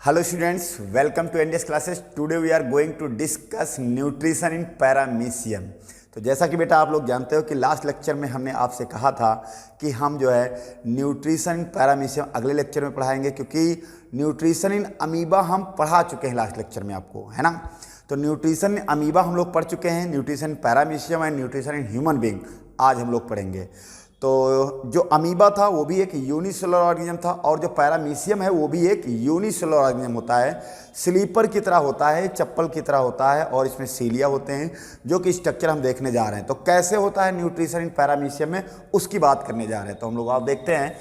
Hello students, welcome to NDS classes. Today we are going to discuss nutrition in paramecium. तो जैसा कि बेटा आप लोग जानते हो कि लास्ट लेक्चर में हमने आपसे कहा था कि हम जो है न्यूट्रिशन इन पैरामीशियम अगले लेक्चर में पढ़ाएंगे, क्योंकि न्यूट्रिशन इन अमीबा हम पढ़ा चुके हैं लास्ट लेक्चर में आपको, है ना। तो न्यूट्रिशन इन अमीबा हम लोग पढ़ चुके हैं, nutrition paramecium and nutrition in human being आज हम लोग पढ़ेंगे। तो जो अमीबा था वो भी एक यूनिसेलुलर ऑर्गेनिज्म था, और जो पैरामीशियम है वो भी एक यूनिसेलुलर ऑर्गेनिज्म होता है। स्लीपर की तरह होता है, चप्पल की तरह होता है, और इसमें सीलिया होते हैं, जो कि स्ट्रक्चर हम देखने जा रहे हैं। तो कैसे होता है न्यूट्रिशन इन पैरामीशियम में, उसकी बात करने जा रहे हैं। तो हम लोग आप देखते हैं,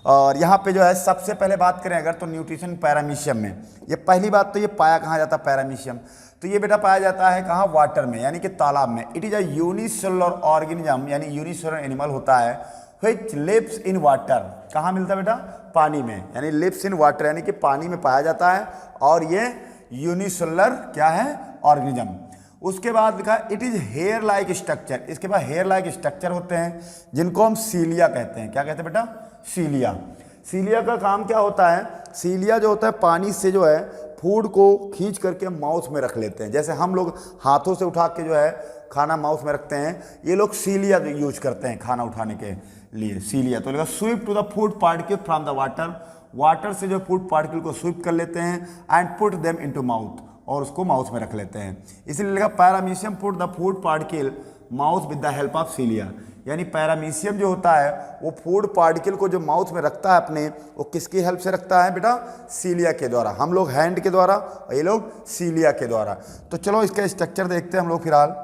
और यहाँ पे जो है सबसे पहले बात करें अगर तो न्यूट्रिशन पैरामीशियम में, ये पहली बात तो ये पाया कहाँ जाता है पैरामीशियम, तो ये बेटा पाया जाता है कहाँ, वाटर में, यानी कि तालाब में। It is a unicellular organism, यानी यूनिसेलुलर एनिमल होता है व्हिच लिव्स इन वाटर। कहाँ मिलता है बेटा, पानी में, यानी लिव्स इन वाटर, यानी कि पानी में पाया जाता है, और ये यूनिसेलुलर क्या है, ऑर्गेनिज्म। उसके बाद लिखा it is here like structure, इसके बाद हेयर लाइक स्ट्रक्चर होते हैं जिनको हम सीलिया कहते हैं। क्या कहते हैं बेटा, सीलिया। सीलिया का काम क्या होता है, सीलिया जो होता है पानी से जो है फूड को खींच करके माउथ में रख लेते हैं। जैसे हम लोग हाथों से उठा के जो है खाना माउथ में रखते हैं, ये लोग सीलिया यूज करते हैं खाना उठाने के लिए, सीलिया। तो sweep to the food particle from the water, water से जो फूड पार्टिकल को स्वीप कर लेते हैं and put them into mouth, और उसको माउथ में रख लेते हैं। इसलिए लिखा paramecium put the food particle mouth with the help of cilia, यानी पैरामीशियम जो होता है वो फूड पार्टिकल को जो माउथ में रखता है अपने, वो किसकी हेल्प से रखता है बेटा, सीलिया के द्वारा। हम लोग हैंड के द्वारा और ये लोग सीलिया के द्वारा। तो चलो इसका स्ट्रक्चर देखते हैं हम लोग फिलहाल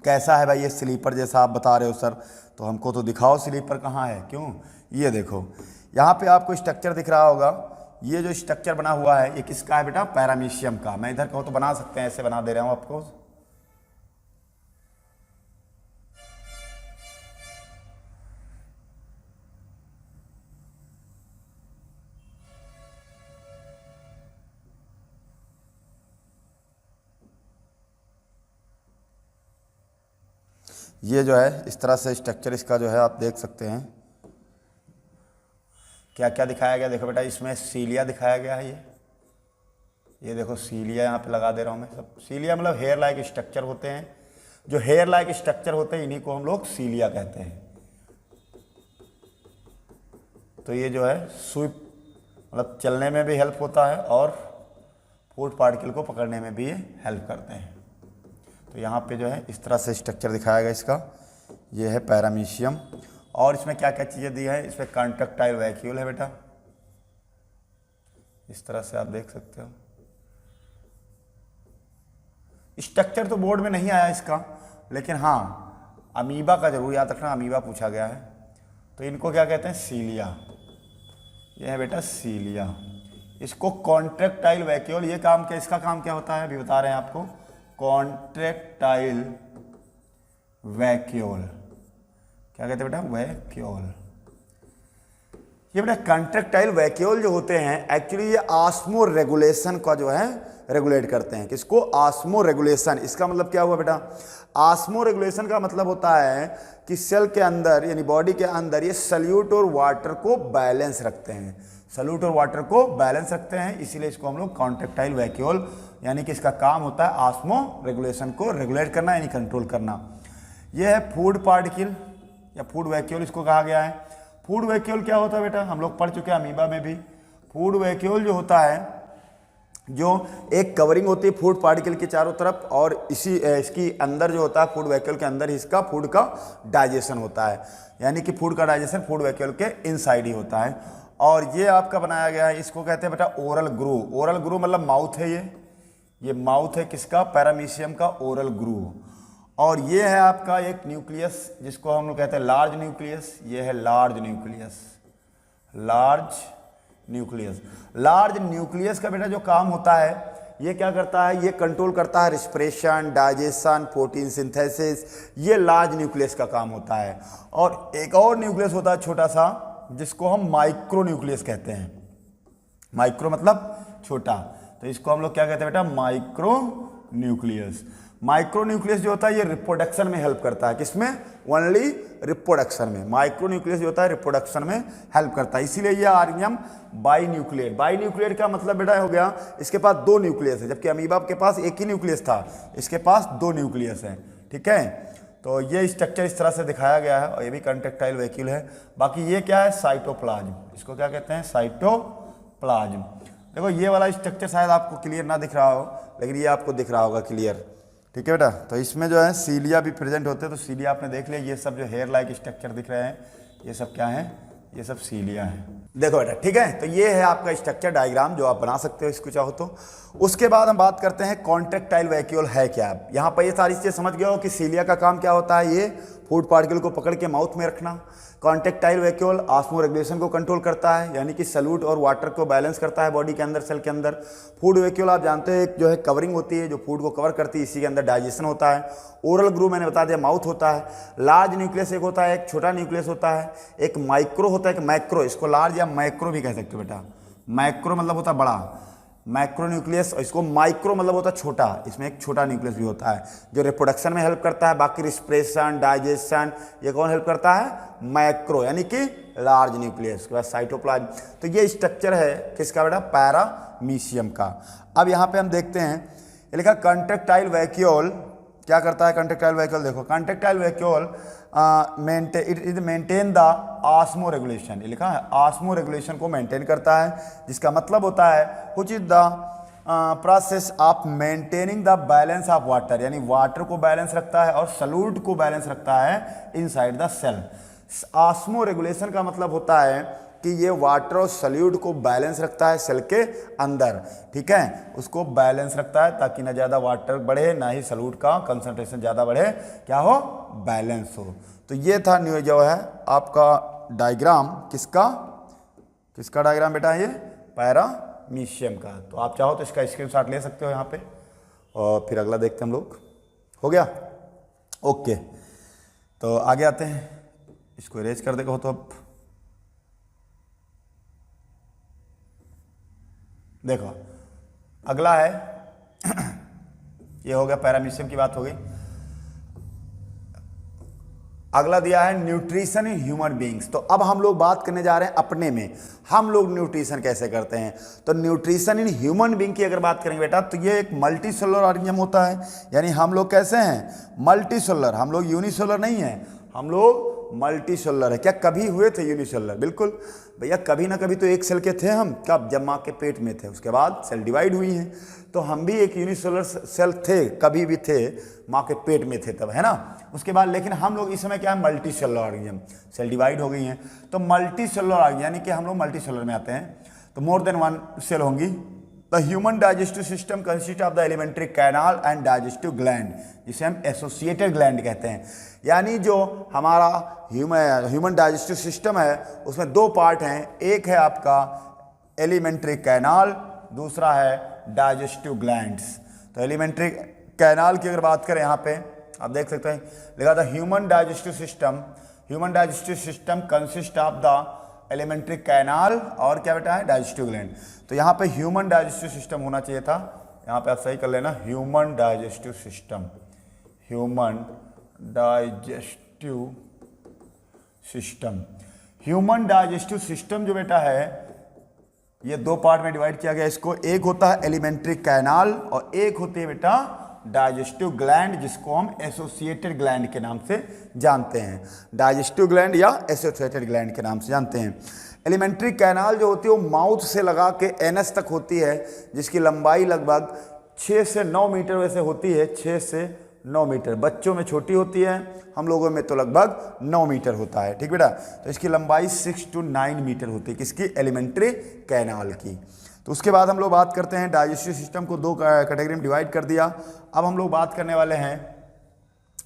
कैसा है। भाई ये स्लीपर जैसा आप बता रहे हो सर, तो हमको तो दिखाओ स्लीपर कहाँ है, क्यों, ये देखो यहाँ पे आपको स्ट्रक्चर दिख रहा होगा। ये जो स्ट्रक्चर बना हुआ है ये किसका है बेटा, पैरामीशियम का। मैं इधर कहूँ तो बना सकते हैं, ऐसे बना दे रहा हूँ आपको। ये जो है इस तरह से स्ट्रक्चर इसका जो है आप देख सकते हैं। क्या क्या दिखाया गया, देखो बेटा इसमें सीलिया दिखाया गया है। ये देखो सीलिया यहाँ पे लगा दे रहा हूँ मैं सब। सीलिया मतलब हेयर लाइक स्ट्रक्चर होते हैं, जो हेयर लाइक स्ट्रक्चर होते हैं इन्हीं को हम लोग सीलिया कहते हैं। तो ये जो है स्वीप मतलब चलने में भी हेल्प होता है, और फूड पार्टिकल को पकड़ने में भी ये हेल्प करते हैं। तो यहाँ पे जो है इस तरह से स्ट्रक्चर दिखाया गया इसका। ये है पैरामीशियम, और इसमें क्या क्या चीज़ें दी है, इसमें कॉन्ट्रैक्टाइल वैक्यूल है बेटा, इस तरह से आप देख सकते हो। स्ट्रक्चर तो बोर्ड में नहीं आया इसका, लेकिन हाँ अमीबा का जरूर याद रखना, अमीबा पूछा गया है। तो इनको क्या कहते हैं, सीलिया। ये है बेटा सीलिया। इसको कॉन्ट्रैक्टाइल वैक्यूल, ये काम क्या, इसका काम क्या होता है अभी बता रहे हैं आपको, कॉन्ट्रैक्टाइल वैक्यूल। क्या कहते हैं बेटा, वैक्यूल। ये बेटा कॉन्ट्रैक्टाइल वैक्यूल जो होते हैं एक्चुअली ये ऑस्मो रेगुलेशन का जो है रेगुलेट करते हैं। किसको, ऑस्मो रेगुलेशन। इसका मतलब क्या हुआ बेटा, ऑस्मो रेगुलेशन का मतलब होता है कि सेल के अंदर यानी बॉडी के अंदर ये सल्यूट और वाटर को बैलेंस रखते हैं, सल्यूट और वाटर को बैलेंस रखते हैं। इसीलिए इसको हम लोग कॉन्ट्रैक्टाइल वैक्यूल, यानी कि इसका काम होता है ऑस्मो रेगुलेशन को रेगुलेट करना, यानी कंट्रोल करना। यह है फूड पार्टिकल या फूड वैक्यूल इसको कहा गया है। फूड वैक्यूल क्या होता है बेटा, हम लोग पढ़ चुके हैं अमीबा में भी। फूड वैक्यूल जो होता है, जो एक कवरिंग होती है फूड पार्टिकल के चारों तरफ, और इसकी अंदर जो होता है फूड वैक्यूल के अंदर इसका फूड का डाइजेशन होता है, यानी कि फूड का डाइजेशन फूड वैक्यूल के इनसाइड ही होता है। और ये आपका बनाया गया है, इसको कहते हैं बेटा ओरल ग्रूव। ओरल ग्रूव मतलब माउथ है, ये माउथ है किसका, पैरामीशियम का, ओरल ग्रूव। और ये है आपका एक न्यूक्लियस जिसको हम लोग कहते हैं लार्ज न्यूक्लियस। ये है large nucleus, large nucleus. Large nucleus का बेटा जो काम होता है, ये क्या करता है, ये कंट्रोल करता है रिस्पिरेशन, डाइजेशन, प्रोटीन सिंथेसिस। ये लार्ज न्यूक्लियस का काम होता है। और एक और न्यूक्लियस होता है छोटा सा, जिसको हम माइक्रो न्यूक्लियस कहते हैं। माइक्रो मतलब छोटा, तो इसको हम लोग क्या कहते हैं बेटा, माइक्रो न्यूक्लियस। माइक्रो न्यूक्लियस जो होता है ये रिप्रोडक्शन में हेल्प करता है, किसमें? ओनली रिप्रोडक्शन में। माइक्रो न्यूक्लियस जो होता है रिप्रोडक्शन में हेल्प करता है, इसीलिए ये organism by nucleate. By nucleate का मतलब बेटा हो गया इसके पास 2 न्यूक्लियस है, जबकि अमीबा के पास एक ही न्यूक्लियस था, इसके पास 2 न्यूक्लियस है। ठीक है, तो ये स्ट्रक्चर इस तरह से दिखाया गया है और ये भी कॉन्ट्रैक्टाइल वैक्यूल है। बाकी ये क्या है? साइटोप्लाज्म। इसको क्या कहते हैं? साइटोप्लाज्म। देखो ये वाला स्ट्रक्चर शायद आपको क्लियर ना दिख रहा हो, लेकिन ये आपको दिख रहा होगा क्लियर। ठीक है बेटा, तो इसमें जो है सीलिया भी प्रेजेंट होते हैं। तो सीलिया आपने देख लिया, ये सब जो हेयर लाइक स्ट्रक्चर दिख रहे हैं ये सब क्या है? ये सब सीलिया है। देखो बेटा, ठीक है, तो ये है आपका स्ट्रक्चर डायग्राम जो आप बना सकते हो इसको चाहो तो। उसके बाद हम बात करते हैं कॉन्ट्रैक्टाइल वैक्यूल है क्या। यहाँ पर ये सारी चीज़ें समझ गए हो कि सीलिया का काम क्या होता है? ये फूड पार्टिकल को पकड़ के माउथ में रखना। कॉन्ट्रैक्टाइल वैक्यूल ऑस्मो रेगुलेशन को कंट्रोल करता है, यानी कि सल्यूट और वाटर को बैलेंस करता है बॉडी के अंदर, सेल के अंदर। फूड वैक्यूल आप जानते हैं एक जो है कवरिंग होती है जो फूड को कवर करती है, इसी के अंदर डाइजेशन होता है। ओरल ग्रू मैंने बता दिया माउथ होता है। लार्ज न्यूक्लियस एक होता है, एक छोटा न्यूक्लियस होता है, एक माइक्रो होता है, एक मैक्रो। इसको लार्ज या मैक्रो भी कह सकते हो बेटा। मैक्रो मतलब होता है बड़ा, मैक्रो न्यूक्लियस, और इसको माइक्रो मतलब होता है छोटा। इसमें एक छोटा न्यूक्लियस भी होता है जो रिप्रोडक्शन में हेल्प करता है। बाकी रिस्पिरेशन, डाइजेशन, ये कौन हेल्प करता है? मैक्रो, यानी कि लार्ज न्यूक्लियस। के बाद साइटोप्लाज्म। तो ये स्ट्रक्चर है किसका बेटा? पैरामीशियम का। अब यहाँ पे हम देखते हैं, ये लिखा कॉन्ट्रैक्टाइल वैक्यूल क्या करता है? कॉन्ट्रैक्टाइल वैक्यूल देखो, contractile vacuole it maintain the osmo regulation. ये लिखा है ऑस्मो रेगुलेशन को मेंटेन करता है, जिसका मतलब होता है which is the process of maintaining the balance of water, यानी वाटर को बैलेंस रखता है और सॉल्यूट को बैलेंस रखता है inside the cell. Osmoregulation का मतलब होता है कि ये वाटर और सॉल्यूट को बैलेंस रखता है सेल के अंदर। ठीक है, उसको बैलेंस रखता है ताकि ना ज़्यादा वाटर बढ़े ना ही सॉल्यूट का कंसंट्रेशन ज़्यादा बढ़े, क्या हो? बैलेंस हो। तो ये था जो है आपका डायग्राम, किसका डायग्राम बेटा? ये पैरामीशियम का। तो आप चाहो तो इसका स्क्रीनशॉट ले सकते हो यहाँ पे, और फिर अगला देखते हैं हम लोग। हो गया? ओके, तो आगे आते हैं। इसको इरेज कर देगा हो तो अब देखो अगला है ये हो गया पैरामीशियम की बात हो गई। अगला दिया है न्यूट्रिशन इन ह्यूमन बींग्स। तो अब हम लोग बात करने जा रहे हैं अपने में, हम लोग न्यूट्रिशन कैसे करते हैं। तो न्यूट्रिशन इन ह्यूमन बींग की अगर बात करेंगे बेटा, तो ये एक मल्टी सेलुलर ऑर्गेनिज्म होता है। यानी हम लोग कैसे हैं? Multi cellular. हम लोग यूनिसेलुलर नहीं है, हम लोग मल्टी सेलुलर है। क्या कभी हुए थे यूनिसेलुलर? बिल्कुल भैया, कभी ना कभी तो एक सेल के थे हम। कब? जब माँ के पेट में थे, उसके बाद सेल डिवाइड हुई हैं। तो हम भी एक यूनिसेलुलर सेल थे, कभी भी थे, माँ के पेट में थे तब, है ना। उसके बाद लेकिन हम लोग इस समय क्या है? Multicellular organism. Cell divide हो गई हैं तो मल्टी सेलुलर ऑर्गेनिज्म, यानी कि हम लोग मल्टी सेलुलर में आते हैं। तो मोर देन 1 सेल होंगी। The human digestive system consist of the alimentary canal and digestive gland, जिसे हम एसोसिएटेड ग्लैंड कहते हैं। यानी जो हमारा ह्यूमन डाइजेस्टिव सिस्टम है उसमें 2 पार्ट हैं, एक है आपका एलिमेंट्री कैनाल, दूसरा है डाइजेस्टिव ग्लैंड्स। तो एलिमेंट्री कैनाल की अगर बात करें यहाँ पे आप देख सकते हैं लिखा था human digestive system consist of the alimentary canal और क्या बेटा है? Digestive gland. तो यहाँ पे ह्यूमन डाइजेस्टिव सिस्टम होना चाहिए था, यहाँ पे आप सही कर लेना human digestive system. Human digestive system जो बेटा है ये 2 पार्ट में डिवाइड किया गया इसको। एक होता है एलिमेंट्री कैनाल और एक होती है बेटा डाइजेस्टिव ग्लैंड, जिसको हम एसोसिएटेड ग्लैंड के नाम से जानते हैं। डाइजेस्टिव ग्लैंड या एसोसिएटेड ग्लैंड के नाम से जानते हैं। एलिमेंट्री कैनाल जो होती है वो माउथ से लगा के एनस तक होती है, जिसकी लंबाई लगभग 6 से 9 मीटर वैसे होती है। 6 से 9 मीटर, बच्चों में छोटी होती है, हम लोगों में तो लगभग 9 मीटर होता है। ठीक बेटा, तो इसकी लंबाई 6 to 9 मीटर होती है, किसकी? एलिमेंट्री कैनाल की। तो उसके बाद हम लोग बात करते हैं डाइजेस्टिव सिस्टम को 2 कैटेगरी में डिवाइड कर दिया। अब हम लोग बात करने वाले हैं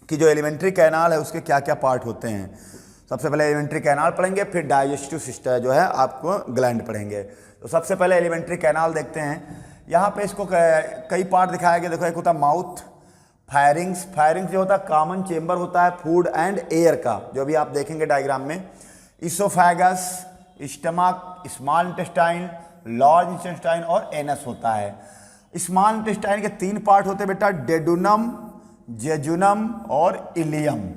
कि जो एलिमेंट्री कैनाल है उसके क्या क्या पार्ट होते हैं। सबसे पहले एलिमेंट्री कैनाल पढ़ेंगे, फिर डाइजेस्टिव सिस्टम जो है आपको ग्लैंड पढ़ेंगे। तो सबसे पहले एलिमेंट्री कैनाल देखते हैं। यहाँ पे इसको कई पार्ट दिखाया गया। देखो एक होता है माउथ, फायरिंग्स जो होता है कॉमन चेम्बर होता है फूड एंड एयर का, जो भी आप देखेंगे डायग्राम में। Oesophagus, stomach, small intestine, large intestine और एनस होता है। स्मॉल इंटेस्टाइन के 3 पार्ट होते हैं बेटा, डेडुनम, जेजुनम और इलियम।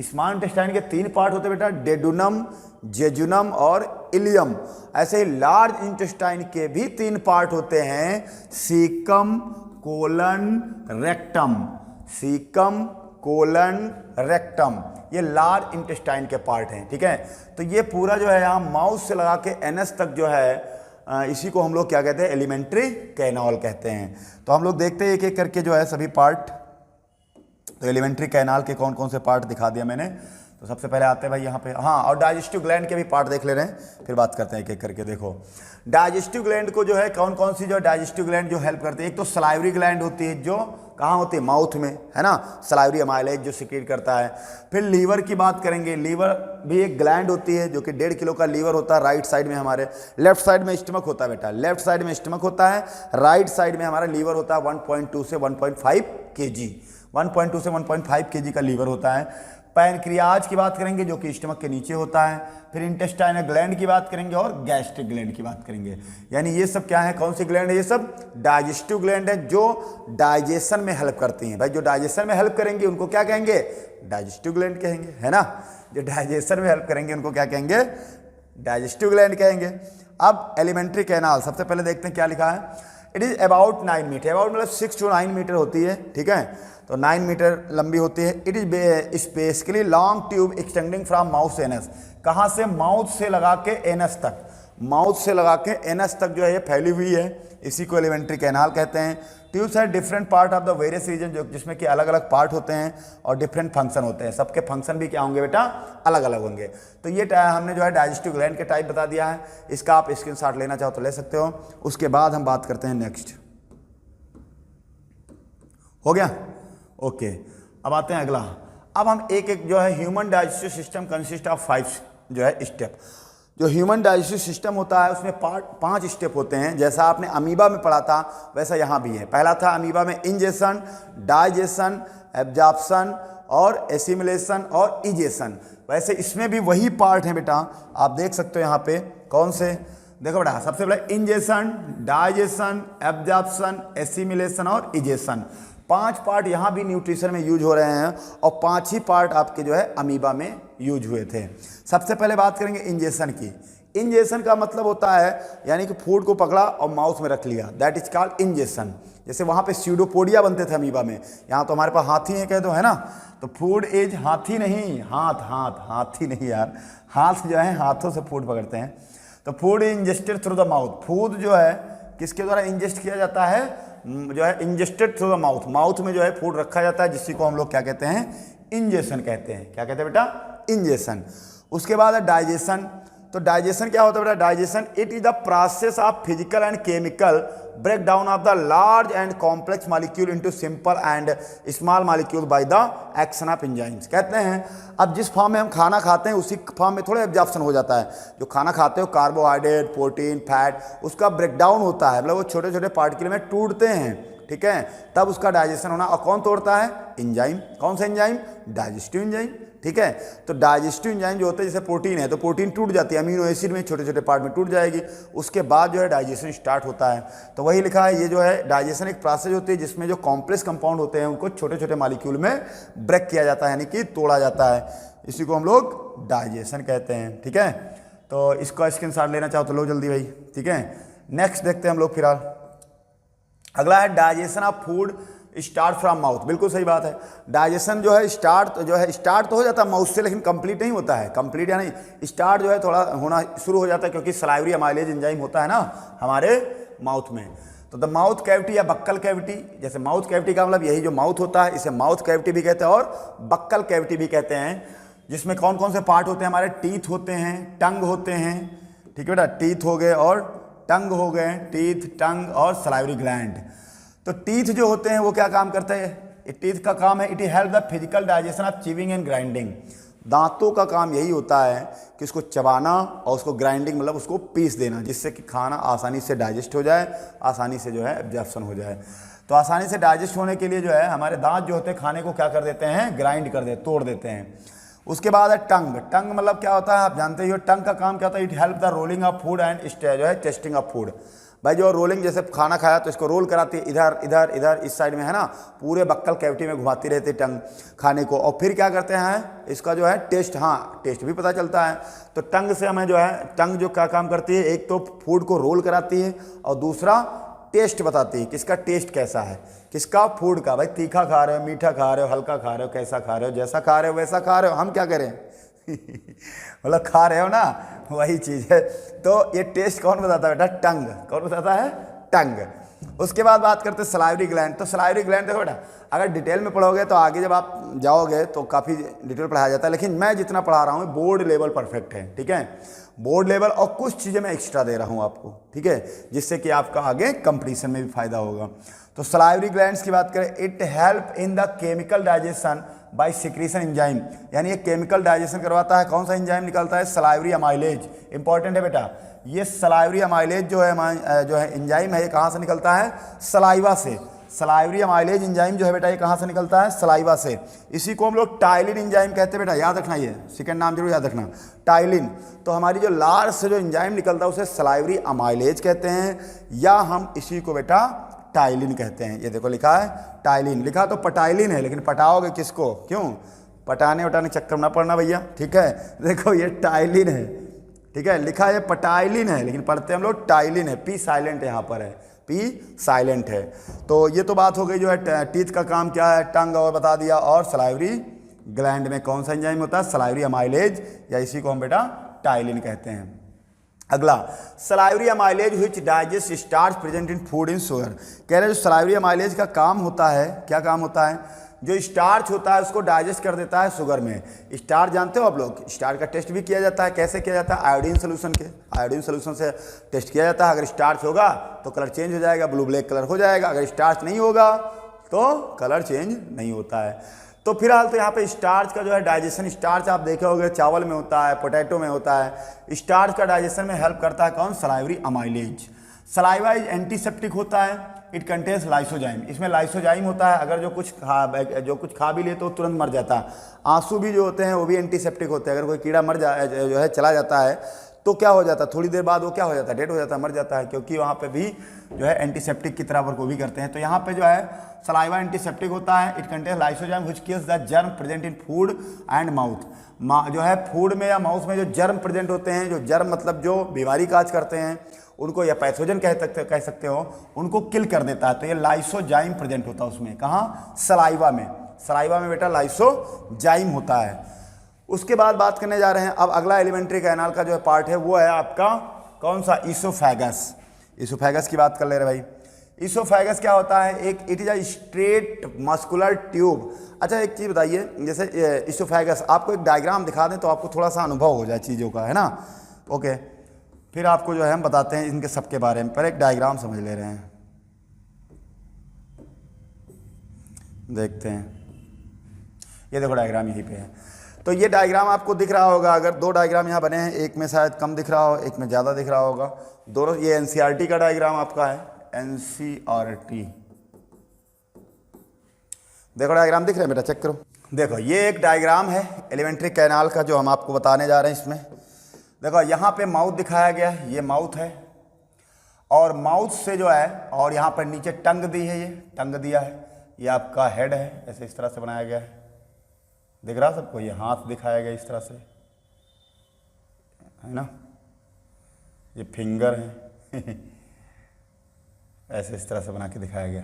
स्मॉल इंटेस्टाइन के 3 पार्ट होते हैं बेटा, डेडुनम, जेजुनम और इलियम। ऐसे ही लार्ज इंटेस्टाइन के भी 3 पार्ट होते हैं, caecum, colon, rectum. Caecum, colon, rectum, ये लार्ज इंटेस्टाइन के पार्ट हैं। ठीक है, तो ये पूरा जो है यहाँ माउथ से लगा के एनस तक जो है इसी को हम लोग क्या कहते हैं, एलिमेंट्री कैनाल कहते हैं। तो हम लोग देखते हैं एक एक करके जो है सभी पार्ट। तो एलिमेंट्री कैनाल के कौन कौन से पार्ट दिखा दिया मैंने। तो सबसे पहले आते हैं भाई यहाँ पे, हाँ, और डाइजेस्टिव ग्लैंड के भी पार्ट देख ले रहे हैं, फिर बात करते हैं एक एक करके। देखो डाइजेस्टिव ग्लैंड को जो है कौन कौन सी जो डाइजेस्टिव ग्लैंड जो हेल्प करती है, एक तो सलाइवरी ग्लैंड होती है जो कहाँ होती है, माउथ में, है ना, सलाइवरी अमाइलेज जो सिक्रीट करता है। फिर लीवर की बात करेंगे, लीवर भी एक ग्लैंड होती है जो कि 1.5 किलो का लीवर होता है राइट साइड में हमारे। लेफ्ट साइड में स्टमक होता है बेटा, लेफ्ट साइड में स्टमक होता है, राइट साइड में हमारा लीवर होता है 1.2 से 1.5 kg, 1.2 से 1.5 kg का लीवर होता है। पैनक्रियाज की बात करेंगे जो कि स्टमक के नीचे होता है। फिर इंटेस्टाइनल ग्लैंड की बात करेंगे और गैस्ट्रिक ग्लैंड की बात करेंगे। यानी ये सब क्या है, कौन सी ग्लैंड है, ये सब डाइजेस्टिव ग्लैंड है जो डाइजेशन में हेल्प करती हैं। भाई जो डाइजेशन में हेल्प करेंगे उनको क्या कहेंगे, डाइजेस्टिव ग्लैंड कहेंगे, है ना। जो डाइजेशन में हेल्प करेंगे उनको क्या कहेंगे, डाइजेस्टिव ग्लैंड कहेंगे। अब एलिमेंट्री कैनाल सबसे पहले देखते हैं क्या लिखा है। It is about 9 metre, about मतलब 6 to 9 मीटर होती है। ठीक है, तो 9 मीटर लंबी होती है। It is specifically long tube extending from mouth से एनस, कहाँ से, माउथ से लगा के एनस तक, माउथ से लगा के एनस तक जो है ये फैली हुई है, इसी को एलिमेंट्री कैनाल कहते हैं। ट्यूब्स है different part of the various region, जो जिसमें कि अलग अलग पार्ट होते हैं और डिफरेंट फंक्शन होते हैं। सबके फंक्शन भी क्या होंगे बेटा, अलग अलग होंगे। तो ये हमने जो है डाइजेस्टिव ग्लैंड के टाइप बता दिया है, इसका आप स्क्रीनशॉट लेना चाहो तो ले सकते हो। उसके बाद हम बात करते हैं नेक्स्ट, हो गया, ओके। अब आते हैं अगला। अब हम एक एक जो है human digestive system consist of 5 जो है स्टेप। जो ह्यूमन डाइजेस्टिव सिस्टम होता है उसमें 5 स्टेप होते हैं। जैसा आपने अमीबा में पढ़ा था वैसा यहाँ भी है। पहला था अमीबा में इंजेशन, डाइजेशन, एब्जॉर्प्शन और एसिमिलेशन और इजेशन। वैसे इसमें भी वही पार्ट हैं बेटा, आप देख सकते हो यहाँ पे कौन से। देखो बेटा, सबसे पहले इंजेशन, डाइजेशन, एब्जॉर्प्शन, एसिमिलेशन और इजेशन। 5 पार्ट यहाँ भी न्यूट्रिशन में यूज हो रहे हैं और 5 ही पार्ट आपके जो है अमीबा में यूज हुए थे। सबसे पहले बात करेंगे इंजेशन की। इंजेशन का मतलब होता है यानी कि फूड को पकड़ा और माउथ में रख लिया, दैट इज कॉल्ड इंजेशन। जैसे वहाँ पे स्यूडोपोडिया बनते थे अमीबा में, यहाँ तो हमारे पास हाथी है कह दो, है ना। तो फूड इज हाथी नहीं, हाथी नहीं यार, हाथ जो है हाथों से फूड पकड़ते हैं। तो food ingested through the mouth, food जो है किसके द्वारा इंजेस्ट किया जाता है, जो है ingested through the mouth, mouth में जो है फूड रखा जाता है, जिसको हम लोग क्या कहते हैं, इंजेशन कहते हैं। क्या कहते हैं बेटा, इंजेशन। उसके बाद है डाइजेशन। तो डाइजेशन क्या होता है बेटा, digestion it is the process of physical and chemical break down of the large and complex molecule into simple and small molecule by the action of enzymes. कहते हैं अब जिस फॉर्म में हम खाना खाते हैं उसी फॉर्म में थोड़ा एब्जॉर्प्शन हो जाता है। जो खाना खाते हो कार्बोहाइड्रेट, प्रोटीन, फैट, उसका ब्रेकडाउन होता है, मतलब वो छोटे छोटे पार्टिकल में टूटते हैं। ठीक है, तब उसका डाइजेशन होना। और कौन तोड़ता है, एंजाइम। कौन सा एंजाइम, डाइजेस्टिव एंजाइम। ठीक है, तो डाइजेस्टिव एंजाइम जो होते हैं, जैसे प्रोटीन है तो प्रोटीन टूट जाती है, अमीनो एसिड में छोटे छोटे पार्ट में टूट जाएगी, उसके बाद जो है डाइजेशन स्टार्ट होता है। तो वही लिखा है, ये जो है डाइजेशन एक प्रोसेस होती है जिसमें जो कॉम्प्लेक्स कंपाउंड होते हैं उनको छोटे छोटे मॉलिक्यूल में ब्रेक किया जाता है, यानी कि तोड़ा जाता है, इसी को हम लोग डाइजेशन कहते हैं। ठीक है, तो इसका स्क्रीनशॉट लेना चाहो तो लो जल्दी भाई। ठीक है, नेक्स्ट देखते हैं हम लोग फिलहाल। अगला है digestion of food start from mouth. बिल्कुल सही बात है, डाइजेशन जो है स्टार्ट तो हो जाता है माउथ से, लेकिन कंप्लीट नहीं होता है। कंप्लीट या नहीं, स्टार्ट जो है थोड़ा होना शुरू हो जाता है, क्योंकि सलाइवरी अमाइलेज एंजाइम होता है ना हमारे माउथ में। तो द माउथ कैविटी या बक्कल कैविटी, जैसे माउथ कैविटी का मतलब यही जो माउथ होता है, इसे माउथ कैविटी भी कहते हैं और बक्कल कैविटी भी कहते हैं, जिसमें कौन कौन से पार्ट होते हैं, हमारे टीथ होते हैं, टंग होते हैं। ठीक है बेटा, टीथ हो गए और टंग हो गए, टीथ, टंग और सलाइवरी ग्लैंड। तो टीथ जो होते हैं वो क्या काम करते हैं, टीथ का काम है it help the physical digestion of chewing and grinding. दांतों का काम यही होता है कि उसको चबाना और उसको ग्राइंडिंग मतलब उसको पीस देना, जिससे कि खाना आसानी से डाइजेस्ट हो जाए, आसानी से जो है एब्जॉर्प्शन हो जाए। तो आसानी से डाइजेस्ट होने के लिए जो है हमारे दांत जो होते हैं खाने को क्या कर देते हैं, ग्राइंड कर देते, तोड़ देते हैं। उसके बाद है टंग। टंग मतलब क्या होता है, आप जानते ही हो, टंग का काम क्या होता है, it help the rolling of food and जो है टेस्टिंग ऑफ फूड। भाई जो रोलिंग, जैसे खाना खाया तो इसको रोल कराती है इधर इधर इधर इस साइड में, है ना, पूरे बक्कल कैविटी में घुमाती रहती है टंग खाने को। और फिर क्या करते हैं, इसका जो है टेस्ट, हाँ टेस्ट भी पता चलता है। तो टंग से हमें जो है, टंग जो क्या काम करती है, एक तो फूड को रोल कराती है और दूसरा टेस्ट बताती है, किसका टेस्ट कैसा है, किसका, फूड का। भाई तीखा खा रहे हो, मीठा खा रहे हो, हल्का खा रहे हो, कैसा खा रहे हो, जैसा खा रहे हो वैसा खा रहे हो, हम क्या करें मतलब खा रहे हो ना, वही चीज़ है। तो ये टेस्ट कौन बताता है बेटा, टंग। कौन बताता है, टंग। उसके बाद बात करते हैं सलाइवरी ग्लैंड। तो सलाइवरी ग्लैंड देखो बेटा, अगर डिटेल में पढ़ोगे तो आगे जब आप जाओगे तो काफ़ी डिटेल पढ़ाया जाता है, लेकिन मैं जितना पढ़ा रहा हूँ बोर्ड लेवल परफेक्ट है, ठीक है, बोर्ड लेवल। और कुछ चीज़ें मैं एक्स्ट्रा दे रहा हूँ आपको, ठीक है, जिससे कि आपका आगे कंपटीशन में भी फायदा होगा। तो सलाइवरी ग्लैंड्स की बात करें, it help in the chemical digestion bye secretion enzyme, यानी ये केमिकल डाइजेशन करवाता है। कौन सा एंजाइम निकलता है, सलाइवरी अमाइलेज। इंपॉर्टेंट है बेटा, ये सलाइवरी अमाइलेज जो है एंजाइम है, ये कहाँ से निकलता है, सलाइवा से। सलाइवरी अमाइलेज एंजाइम जो है बेटा, ये कहाँ से निकलता है, सलाइवा से। इसी को हम लोग टाइलिन एंजाइम कहते हैं बेटा, याद रखना, ये सेकंड नाम जरूर याद रखना, टाइलिन। तो हमारी जो लार से जो एंजाइम निकलता है उसे सलाइवरी अमाइलेज कहते हैं, या हम इसी को बेटा टाइलिन कहते हैं। ये देखो लिखा है टाइलिन, लिखा तो पटाइलिन है, लेकिन पटाओगे किसको, क्यों, पटाने वटाने चक्कर ना पड़ना भैया, ठीक है। देखो ये टाइलिन है, ठीक है, लिखा है पटाइलिन है, लेकिन पढ़ते हम लोग टाइलिन है, पी साइलेंट यहाँ पर है, पी साइलेंट है। तो ये तो बात हो गई जो है टीथ का काम क्या है, टंग और बता दिया, और सलाइवरी ग्लैंड में कौन सा एंजाइम होता है, सलाइवरी अमाइलेज, या इसी को हम बेटा टाइलिन कहते हैं। अगला, salivary amylase which digest starch present in food in sugar. कह रहे हैं जो सलाइवरी अमाइलेज का काम होता है, क्या काम होता है, जो स्टार्च होता है उसको डाइजेस्ट कर देता है शुगर में। स्टार्च जानते हो आप लोग, स्टार्च का टेस्ट भी किया जाता है, कैसे किया जाता है, आयोडीन सोल्यूशन के, आयोडीन सोल्यूशन से टेस्ट किया जाता है। अगर स्टार्च होगा तो कलर चेंज हो जाएगा, ब्लू ब्लैक कलर हो जाएगा, अगर स्टार्च नहीं होगा तो कलर चेंज नहीं होता है। तो फिलहाल तो यहाँ पे स्टार्च का जो है डाइजेशन, स्टार्च आप देखे होंगे चावल में होता है, पोटैटो में होता है। स्टार्च का डाइजेशन में हेल्प करता है कौन, सलाइवरी अमाइलेज। सलाइवा एंटीसेप्टिक होता है, इट कंटेन्स लाइसोजाइम, इसमें लाइसोजाइम होता है। अगर जो कुछ खा भी ले तो तुरंत मर जाता है। आंसू भी जो होते हैं वो भी एंटीसेप्टिक होते हैं, अगर कोई कीड़ा मर जाए जो है चला जाता है तो क्या हो जाता है, थोड़ी देर बाद वो क्या हो जाता है, डेड हो जाता है, मर जाता है, क्योंकि वहाँ पे भी जो है एंटीसेप्टिक की तरह वर्क वो भी करते हैं। तो यहाँ पे जो है सलाइवा एंटीसेप्टिक होता है, it contains lysozyme which kills the germ present in food and mouth. जो है फूड में या माउथ में जो जर्म प्रेजेंट होते हैं, जो जर्म मतलब जो बीमारी काज करते हैं उनको, या पैथोजन कह सकते हो, उनको किल कर देता है। तो ये लाइसोजाइम प्रेजेंट होता है उसमें, कहाँ, सलाइवा में। सलाइवा में बेटा लाइसोजाइम होता है। उसके बाद बात करने जा रहे हैं अब अगला एलिमेंट्री कैनाल का जो है पार्ट है वो है आपका कौन सा, ईसोफेगस। ईसोफेगस की बात कर ले रहे भाई। ईसोफेगस क्या होता है, एक it is a straight muscular tube. अच्छा एक चीज़ बताइए, जैसे ईसोफेगस, आपको एक डायग्राम दिखा दें तो आपको थोड़ा सा अनुभव हो जाए चीज़ों का, है ना, ओके। फिर आपको जो है हम बताते हैं इनके सबके बारे में, पर एक डायग्राम समझ ले रहे हैं, देखते हैं। ये देखो डायग्राम यहीं पे है। तो ये डायग्राम आपको दिख रहा होगा, अगर दो डायग्राम यहाँ बने हैं, एक में शायद कम दिख रहा हो, एक में ज़्यादा दिख रहा होगा, दोनों। ये एनसीईआरटी का डायग्राम आपका है, एनसीईआरटी। देखो डायग्राम दिख रहे हैं बेटा, चेक करो। देखो ये एक डायग्राम है एलिमेंट्री कैनाल का जो हम आपको बताने जा रहे हैं। इसमें देखो यहाँ पे माउथ दिखाया गया है, ये माउथ है, और माउथ से जो है, और यहाँ पर नीचे टंग दी है, ये टंग दिया है, ये आपका हेड है, ऐसे इस तरह से बनाया गया है, दिख रहा सबको, ये हाथ दिखाया गया इस तरह से, है ना, ये फिंगर है ऐसे इस तरह से बना के दिखाया गया।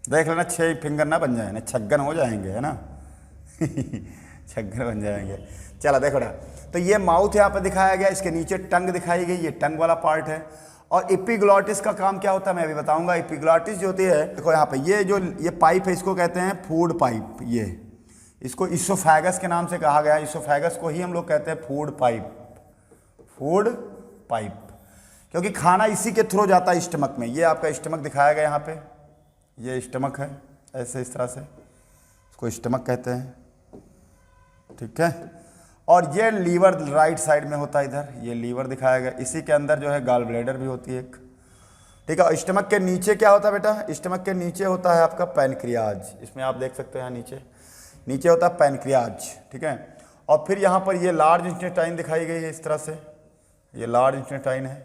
देख लेना 6 फिंगर ना बन जाए ना, छग्गन हो जाएंगे, है ना छग्गन बन जाएंगे। चला देखो ना, तो ये माउथ यहाँ पे दिखाया गया, इसके नीचे टंग दिखाई गई, ये टंग वाला पार्ट है। और एपिग्लॉटिस का काम क्या होता है मैं अभी बताऊंगा। एपिग्लॉटिस जो होती है, देखो यहाँ पे ये पाइप है, इसको कहते हैं फूड पाइप। ये इसको ईसोफेगस के नाम से कहा गया है, ईसोफेगस को ही हम लोग कहते हैं फूड पाइप, फूड पाइप, क्योंकि खाना इसी के थ्रू जाता है स्टमक में। ये आपका स्टमक दिखाया गया यहाँ पे, ये स्टमक है, ऐसे इस तरह से, इसको स्टमक कहते हैं, ठीक है। और ये लीवर राइट साइड में होता है, इधर ये लीवर दिखाया गया, इसी के अंदर जो है गॉल ब्लैडर भी होती है एक, ठीक है। स्टमक के नीचे क्या होता है बेटा, स्टमक के नीचे होता है आपका पैनक्रियाज, इसमें आप देख सकते हैं यहाँ नीचे, नीचे होता है पैनक्रियाज, ठीक है। और फिर यहाँ पर ये लार्ज इंटेस्टाइन दिखाई गई है इस तरह से, ये लार्ज इंटेस्टाइन है।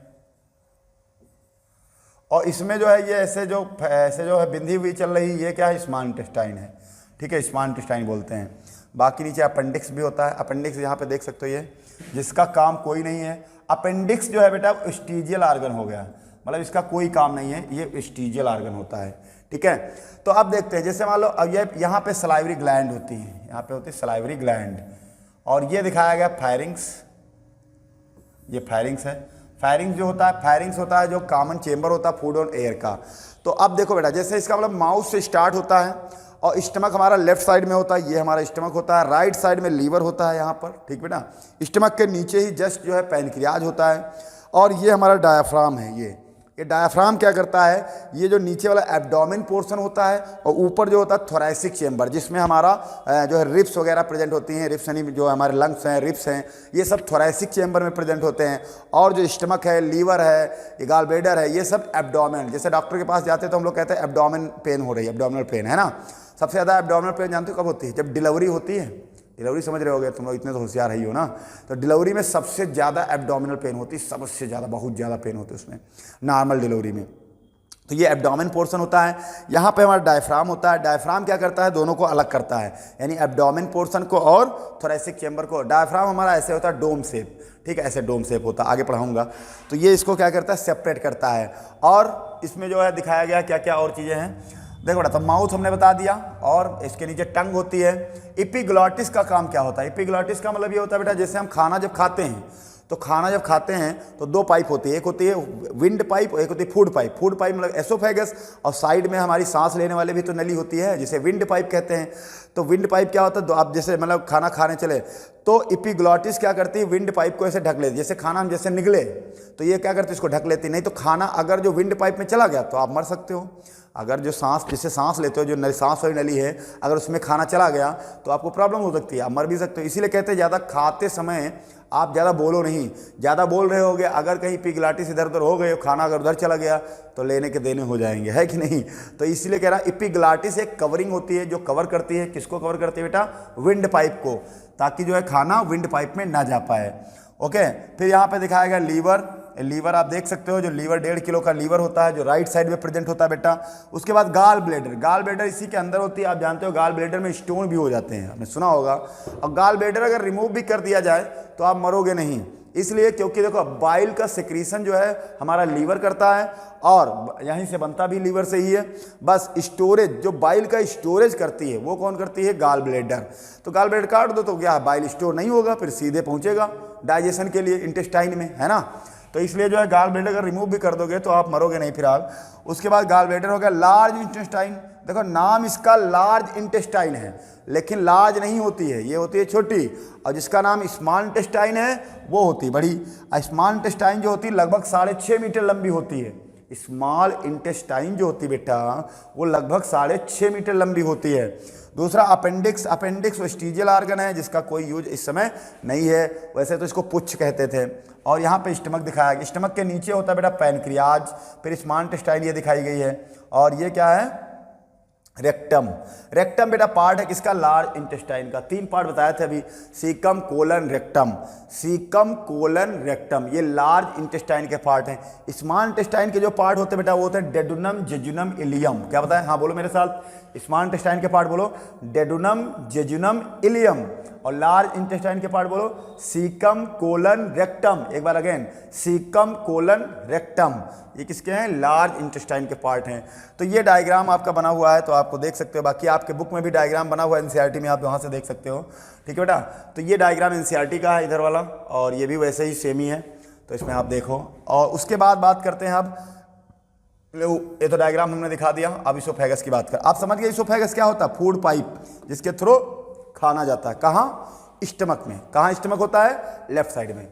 और इसमें जो है ये ऐसे जो है बिंदी हुई चल रही, ये क्या है, स्मॉल इंटेस्टाइन है, ठीक है, स्मॉल इंटेस्टाइन बोलते हैं। बाकी नीचे अपेंडिक्स भी होता है। अपेंडिक्स यहाँ पे देख सकते हो, ये जिसका काम कोई नहीं है। अपेंडिक्स जो है बेटा स्टीजियल आर्गन हो गया, मतलब इसका कोई काम नहीं है, ये स्टीजियल आर्गन होता है, ठीक है। तो अब देखते हैं, जैसे मान लो अब ये यहाँ पे सलाइवरी ग्लैंड होती है, यहाँ पे होती है सलाइवरी ग्लैंड, और ये दिखाया गया फायरिंग्स, ये फायरिंग्स है। फायरिंग्स जो होता है, फायरिंग्स होता है जो कॉमन चेंबर होता है फूड और एयर का। तो अब देखो बेटा, जैसे इसका मतलब माउथ से स्टार्ट होता है और स्टमक हमारा लेफ्ट साइड में होता है, ये हमारा स्टमक होता है, राइट साइड में लीवर होता है यहाँ पर, ठीक बेटा। स्टमक के नीचे ही जस्ट जो है पैनक्रियाज होता है, और ये हमारा डायाफ्राम है। ये डायाफ्राम क्या करता है, ये जो नीचे वाला एब्डोमेन पोर्शन होता है और ऊपर जो होता है थोरैसिक चेंबर, जिसमें हमारा जो है रिब्स वगैरह प्रेजेंट होती हैं। रिब्स यानी जो हमारे लंग्स हैं, रिब्स हैं, ये सब थोरैसिक चेंबर में प्रेजेंट होते हैं। और जो स्टमक है, लीवर है, ये गॉल ब्लैडर है, ये सब एब्डोमेन। जैसे डॉक्टर के पास जाते हैं तो हम लोग कहते हैं एब्डोमेन पेन हो रही है, एब्डोमिनल पेन है ना। सबसे ज़्यादा एब्डोमिनल पेन जानते हो कब होती है, जब डिलीवरी होती है। डिलीवरी समझ रहे होगे तुम लोग, इतने तो होशियार ही हो ना। तो डिलीवरी में सबसे ज़्यादा एब्डोमिनल पेन होती है, सबसे ज़्यादा, बहुत ज़्यादा पेन होती है उसमें, नॉर्मल डिलीवरी में। तो ये एब्डोमेन पोर्शन होता है। यहाँ पे हमारा डायफ्राम होता है। डायफ्राम क्या करता है, दोनों को अलग करता है, यानी एब्डोमेन पोर्शन को और थोरैसिक चेंबर को। डायफ्राम हमारा ऐसे होता है डोम शेप, ठीक है, ऐसे डोम शेप होता है, आगे पढ़ाऊंगा। तो ये इसको क्या करता है, सेपरेट करता है। और इसमें जो है दिखाया गया क्या क्या और चीज़ें हैं, देखो बेटा। तो माउथ हमने बता दिया, और इसके नीचे टंग होती है। एपिग्लॉटिस का काम क्या होता है, एपिग्लॉटिस का मतलब ये होता है बेटा, जैसे हम खाना जब खाते हैं तो खाना जब खाते हैं तो दो पाइप होती है, एक होती है विंड पाइप और एक होती है फूड पाइप। फूड पाइप मतलब एसोफेगस, और साइड में हमारी सांस लेने वाले भी तो नली होती है, जिसे विंड पाइप कहते हैं। तो विंड पाइप क्या होता है, तो आप जैसे मतलब खाना खाने चले तो एपिग्लॉटिस क्या करती है, विंड पाइप को ऐसे ढक लेती है। जैसे खाना हम जैसे निकले तो ये क्या करती है, इसको ढक लेती। नहीं तो खाना अगर जो विंड पाइप में चला गया तो आप मर सकते हो। अगर जो सांस, जिससे सांस लेते हो, जो सांस वाली नली है, अगर उसमें खाना चला गया तो आपको प्रॉब्लम हो सकती है, आप मर भी सकते हो। इसीलिए कहते हैं ज़्यादा खाते समय आप ज़्यादा बोलो नहीं। ज़्यादा बोल रहे होगे, अगर कहीं एपिग्लॉटिस इधर उधर हो गए, खाना अगर उधर चला गया तो लेने के देने हो जाएंगे, है कि नहीं। तो इसलिए कह रहा एपिग्लॉटिस एक कवरिंग होती है जो कवर करती है, किसको कवर करती है बेटा, विंड पाइप को, ताकि जो है खाना विंड पाइप में ना जा पाए। ओके, फिर यहाँ पे दिखाया गया लीवर। लीवर आप देख सकते हो, जो लीवर 1.5 किलो का लीवर होता है, जो राइट साइड में प्रेजेंट होता है बेटा। उसके बाद गाल ब्लैडर। गाल ब्लैडर इसी के अंदर होती है। आप जानते हो गाल ब्लैडर में स्टोन भी हो जाते हैं, आपने सुना होगा। और गाल ब्लैडर अगर रिमूव भी कर दिया जाए तो आप मरोगे नहीं, इसलिए क्योंकि देखो बाइल का सिक्रीशन जो है हमारा लीवर करता है, और यहीं से बनता भी लीवर से ही है। बस स्टोरेज, जो बाइल का स्टोरेज करती है वो कौन करती है, गाल ब्लैडर। तो गाल ब्लैडर काट दो तो क्या बाइल स्टोर नहीं होगा, फिर सीधे पहुंचेगा डाइजेशन के लिए इंटेस्टाइन में, है ना। तो इसलिए जो है गाल ब्लैडर अगर रिमूव भी कर दोगे तो आप मरोगे नहीं फिलहाल। उसके बाद गाल ब्लैडर हो गया लार्ज इंटेस्टाइन। देखो नाम इसका लार्ज इंटेस्टाइन है, लेकिन लार्ज नहीं होती है, ये होती है छोटी। और जिसका नाम स्मॉल इंटेस्टाइन है वो होती है बड़ी। स्मॉल इंटेस्टाइन जो होती है लगभग 6.5 मीटर लंबी होती है। स्मॉल इंटेस्टाइन जो होती है बेटा वो लगभग 6.5 मीटर लंबी होती है। दूसरा अपेंडिक्स। अपेंडिक्स वो स्टीजियल आर्गन है जिसका कोई यूज इस समय नहीं है, वैसे तो इसको पुच्छ कहते थे। और यहाँ पे स्टमक दिखाया गया। स्टमक के नीचे होता है बेटा पैनक्रियाज, फिर स्मॉल इंटेस्टाइन ये दिखाई गई है। और ये क्या है, रेक्टम। रेक्टम बेटा पार्ट है किसका, लार्ज इंटेस्टाइन का। 3 पार्ट बताए थे अभी, caecum colon rectum. Caecum colon rectum ये लार्ज इंटेस्टाइन के पार्ट हैं। स्मॉल इंटेस्टाइन के जो पार्ट होते हैं बेटा वो होते हैं डेडुनम, जेजुनम, इलियम। क्या बताएं, हाँ बोलो मेरे साथ, स्मॉल इंटेस्टाइन के पार्ट बोलो डेडुनम, जेजुनम, इलियम। और लार्ज इंटेस्टाइन के पार्ट बोलो सीकम कोलन रेक्टम। एक बार अगेन, सीकम कोलन रेक्टम, ये किसके हैं, लार्ज इंटेस्टाइन के पार्ट हैं। तो ये डायग्राम आपका बना हुआ है, तो आपको देख सकते हो। बाकी आपके बुक में भी डायग्राम बना हुआ है एनसीईआरटी में, आप वहाँ से देख सकते हो, ठीक है बेटा। तो ये डायग्राम एनसीईआरटी का है इधर वाला, और ये भी वैसे ही सेम ही है, तो इसमें आप देखो। और उसके बाद बात करते हैं अब, ये तो डायग्राम हमने दिखा दिया। अब इसोफेगस की बात कर, आप समझ गए इसोफेगस क्या होता है, फूड पाइप जिसके थ्रू खाना जाता है। कहाँ, स्टमक में। कहाँ स्टमक होता है, लेफ्ट साइड में।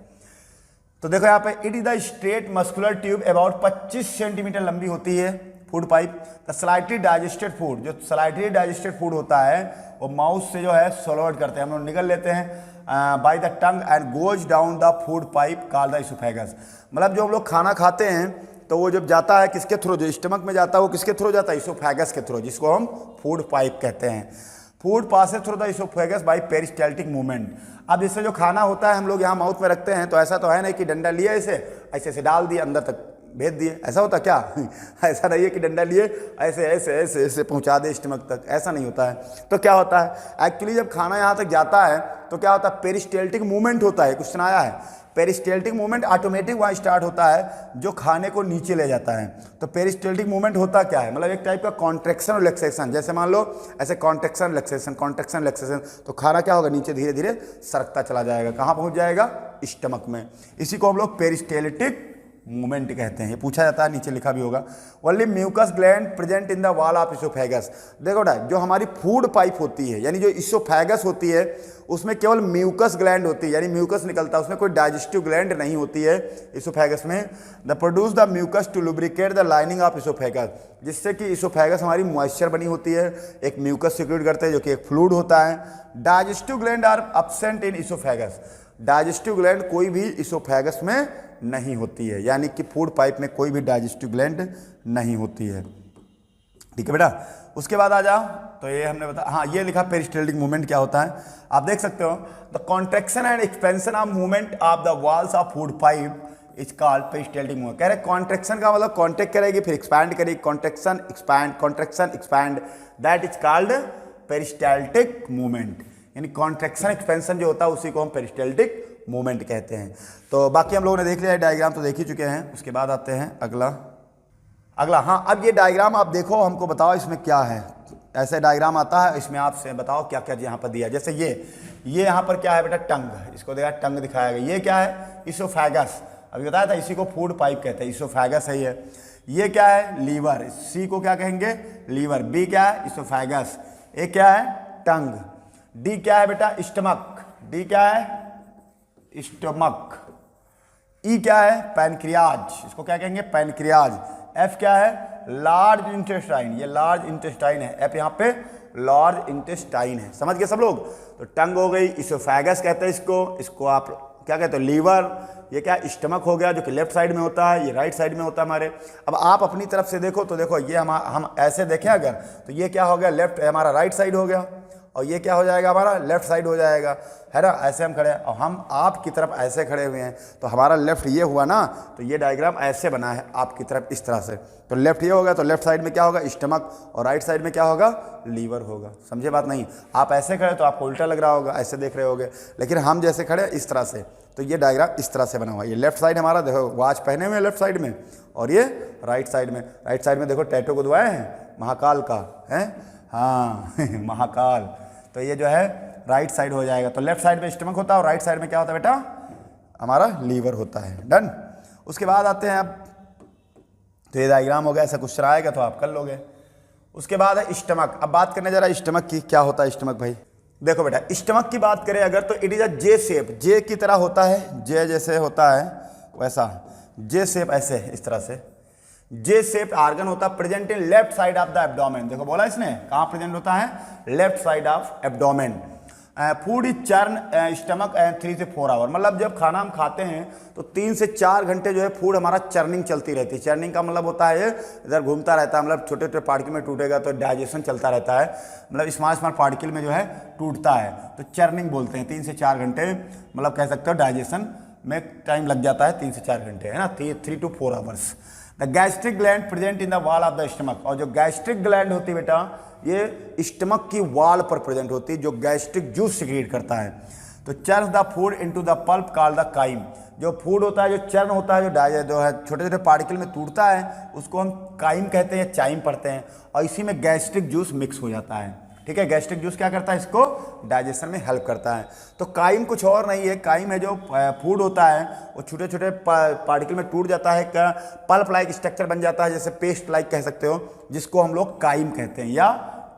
तो देखो यहाँ पे, it is the straight muscular tube about 25 centimetre लंबी होती है food pipe. The slightly digested food, जो स्लाइटली डाइजेस्टेड फूड होता है वो माउथ से जो है सोलोड करते हैं, हम लोग निगल लेते हैं by the tongue and goes down the food pipe called the oesophagus. मतलब जो हम लोग खाना खाते हैं तो वो जब जाता है किसके थ्रू, जो स्टमक में जाता है वो किसके थ्रू जाता है, इसोफेगस के थ्रू, जिसको हम फूड पाइप कहते हैं। Food passes through the oesophagus by peristaltic movement. अब इससे जो खाना होता है हम लोग यहाँ माउथ में रखते हैं, तो ऐसा तो है नहीं कि डंडा लिए ऐसे ऐसे डाल दिए अंदर तक भेज दिए, ऐसा होता क्या? ऐसा नहीं है कि डंडा लिए ऐसे ऐसे ऐसे ऐसे पहुंचा दे स्टमक तक, ऐसा नहीं होता है। तो क्या होता है एक्चुअली जब खाना यहाँ तक जाता है तो क्या होता है, पेरिस्टाल्टिक मूवमेंट होता है। क्वेश्चन आया है, पेरिस्टाल्टिक मूवमेंट ऑटोमेटिक वहाँ स्टार्ट होता है जो खाने को नीचे ले जाता है। तो पेरिस्टाल्टिक मूवमेंट होता क्या है, मतलब एक टाइप का कॉन्ट्रैक्शन और रिलैक्सेशन। जैसे मान लो ऐसे कॉन्ट्रैक्शन रिलैक्सेशन, कॉन्ट्रैक्शन रिलैक्सेशन, तो खाना क्या होगा, नीचे धीरे धीरे सरकता चला जाएगा, कहाँ पहुँच जाएगा, स्टमक में। इसी को हम लोग पेरिस्टाल्टिक मूवमेंट कहते हैं। ये पूछा जाता है, नीचे लिखा भी होगा। Only mucus gland present in the wall of oesophagus. देखो बेटा, जो हमारी फूड पाइप होती है, यानी जो इसोफेगस होती है, उसमें केवल म्यूकस ग्लैंड होती है, यानी म्यूकस निकलता है, उसमें कोई डाइजेस्टिव ग्लैंड नहीं होती है इसोफेगस में। The produce the mucus to lubricate the lining of oesophagus, जिससे कि इसोफेगस हमारी मॉइस्चर बनी होती है, एक म्यूकस सिक्रेट करते हैं जो कि एक फ्लूइड होता है। Digestive gland are absent in oesophagus. Digestive gland कोई भी इसोफेगस में नहीं होती है, यानी कि फूड पाइप में कोई भी डाइजेस्टिव ग्लैंड नहीं होती है। ठीक है बेटा, उसके बाद आ जाओ, तो ये हमने बताया, हाँ ये लिखा पेरिस्टाल्टिक मूवमेंट क्या होता है, आप देख सकते हो। The contraction and expansion of movement of the walls of food pipe is called peristaltic movement. कह रहे कॉन्ट्रैक्शन का मतलब कॉन्ट्रैक्ट करेगी फिर एक्सपैंड करेगी, contraction expand, that is called peristaltic movement. यानी कॉन्ट्रैक्शन एक्सपेंशन जो होता है उसी को हम पेरिस्टाल्टिक मूवमेंट कहते हैं। तो बाकी हम लोगों ने देख लिया है, डायग्राम तो देख ही चुके हैं। उसके बाद आते हैं अगला। हाँ, अब ये डायग्राम आप देखो, हमको बताओ इसमें क्या है। ऐसे डायग्राम आता है, इसमें आपसे बताओ क्या क्या यहाँ पर दिया। जैसे ये यहाँ पर क्या है बेटा, टंग, इसको देखा टंग दिखाया गया। ये क्या है, इसोफेगस, अभी बताया था, इसी को फूड पाइप कहते हैं, इसोफेगस है ये क्या है, लीवर, सी को क्या कहेंगे, लीवर। बी क्या है, इसोफेगस। ए क्या है, टंग। डी क्या है बेटा, स्टमक, डी क्या है, स्टमक। ई क्या है, पैनक्रियाज, इसको क्या कहेंगे, पैनक्रियाज। एफ क्या है, लार्ज इंटेस्टाइन, ये लार्ज इंटेस्टाइन है, एफ यहाँ पे लार्ज इंटेस्टाइन है। समझ गए सब लोग। तो टंग हो गई, इसोफेगस कहते हैं इसको आप क्या कहते हो, लीवर। ये क्या, स्टमक हो गया जो कि लेफ्ट साइड में होता है, ये राइट साइड में होता है हमारे। अब आप अपनी तरफ से देखो तो देखो, ये हम ऐसे देखें अगर, तो ये क्या हो गया, लेफ्ट हमारा राइट साइड हो गया, और ये क्या हो जाएगा, हमारा लेफ्ट साइड हो जाएगा, है ना। ऐसे हम खड़े हैं और हम आपकी तरफ ऐसे खड़े हुए हैं, तो हमारा लेफ्ट ये हुआ ना, तो ये डायग्राम ऐसे बना है आपकी तरफ इस तरह से। तो लेफ्ट ये होगा, तो लेफ्ट साइड में क्या होगा, स्टमक, और राइट साइड में क्या होगा, लीवर होगा। समझे बात नहीं। आप ऐसे खड़े तो आपको उल्टा लग रहा होगा, ऐसे देख रहे होगे, लेकिन हम जैसे खड़े इस तरह से, तो ये डायग्राम इस तरह से बना हुआ है। ये लेफ्ट साइड हमारा देखो, वॉच पहने हुए लेफ्ट साइड में, और ये राइट साइड में देखो टैटू को दबाए हैं महाकाल का, है, हाँ महाकाल। तो ये जो है राइट साइड हो जाएगा। तो लेफ्ट साइड में स्टमक होता है और राइट साइड में क्या होता है बेटा, हमारा लीवर होता है। डन। उसके बाद आते हैं अब, तो ये डायग्राम हो गया, ऐसा कुछ आएगा तो आप कर लोगे। उसके बाद है स्टमक। अब बात करने जरा स्टमक की, क्या होता है स्टमक भाई। देखो बेटा, स्टमक की बात करें अगर, तो it is a J shape, J की तरह होता है, जे जैसे होता है वैसा जे शेप, ऐसे इस तरह से जे शेप ऑर्गन होता है, present in left side of the abdomen. देखो बोला इसने, कहाँ प्रेजेंट होता है, left side of abdomen. Food is churn stomach 3 से 4 आवर, मतलब जब खाना हम खाते हैं तो 3 से 4 घंटे जो है फूड हमारा चर्निंग चलती रहती है। चर्निंग का मतलब होता है इधर घूमता रहता है, मतलब छोटे छोटे पार्टिकल में टूटेगा तो डाइजेशन चलता रहता है, मतलब स्मॉल पार्टिकल में जो है टूटता है, तो चर्निंग बोलते हैं। 3 से 4 घंटे मतलब कह सकते हो डाइजेशन में टाइम लग जाता है, 3 से 4 घंटे, है ना, 3 to 4 hours. The gastric gland present in the wall of the stomach, और जो गैस्ट्रिक ग्लैंड होती है बेटा, ये स्टमक की वॉल पर प्रेजेंट होती है, जो गैस्ट्रिक जूस सिक्रीट करता है। तो churn the food into the pulp called the chyme, जो फूड होता है, जो चर्न होता है, जो है छोटे छोटे पार्टिकल में टूटता है, उसको हम काइम कहते हैं या चाइम पढ़ते हैं, और इसी में गैस्ट्रिक जूस मिक्स हो जाता है। ठीक है, गैस्ट्रिक जूस क्या करता है, इसको डाइजेशन में हेल्प करता है। तो काइम कुछ और नहीं है, काइम है जो फूड होता है वो छोटे छोटे पार्टिकल में टूट जाता है, पल्प लाइक स्ट्रक्चर बन जाता है, जैसे पेस्ट लाइक कह सकते हो, जिसको हम लोग काइम कहते हैं या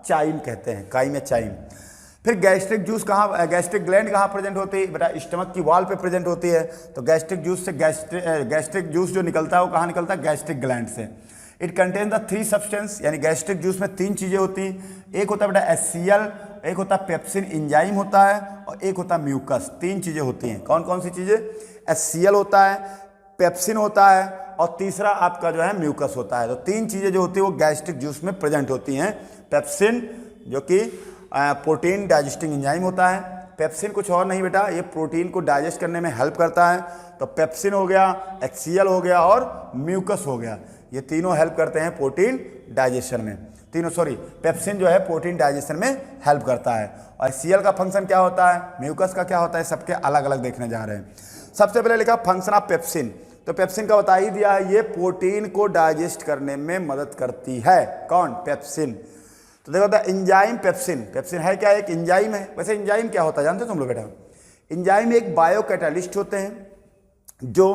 चाइम कहते हैं, काइम या चाइम। फिर गैस्ट्रिक जूस कहाँ, गैस्ट्रिक ग्लैंड कहाँ प्रेजेंट होती है बेटा, स्टमक की वॉल पे प्रेजेंट होती है। तो गैस्ट्रिक जूस से गैस्ट्रिक जूस जो निकलता है वो कहाँ निकलता है, गैस्ट्रिक ग्लैंड से। इट कंटेन द 3 सब्सटेंस, यानी गैस्ट्रिक जूस में 3 चीज़ें होती हैं। एक होता है बेटा HCl, एक होता है पेप्सिन इंजाइम होता है, और एक होता है म्यूकस। 3 चीज़ें होती हैं। कौन कौन सी चीज़ें, HCl होता है, पेप्सिन होता है, और तीसरा आपका जो है म्यूकस होता है। तो 3 चीज़ें जो होती है वो गैस्ट्रिक जूस में प्रेजेंट होती हैं। पेप्सिन जो कि प्रोटीन डाइजेस्टिंग एंजाइम होता है। पेप्सिन कुछ और नहीं बेटा, ये प्रोटीन को डाइजेस्ट करने में हेल्प करता है। तो पेप्सिन हो गया, HCl हो गया और म्यूकस हो गया, ये तीनों हेल्प करते हैं प्रोटीन डाइजेशन में। पेप्सिन जो है प्रोटीन डाइजेशन में हेल्प करता है। और HCl का फंक्शन क्या होता है, म्यूकस का क्या होता है, सबके अलग अलग देखने जा रहे हैं। सबसे पहले लिखा फंक्शन ऑफ पेप्सिन, तो पेप्सिन का बता ही दिया है, ये प्रोटीन को डाइजेस्ट करने में मदद करती है। कौन, पेप्सिन। तो देखो द एंजाइम पेप्सिन, पेप्सिन है क्या, एक एंजाइम है। वैसे एंजाइम क्या होता है जानते हो तुम लोग बेटा, एंजाइम एक बायो कैटालिस्ट होते हैं जो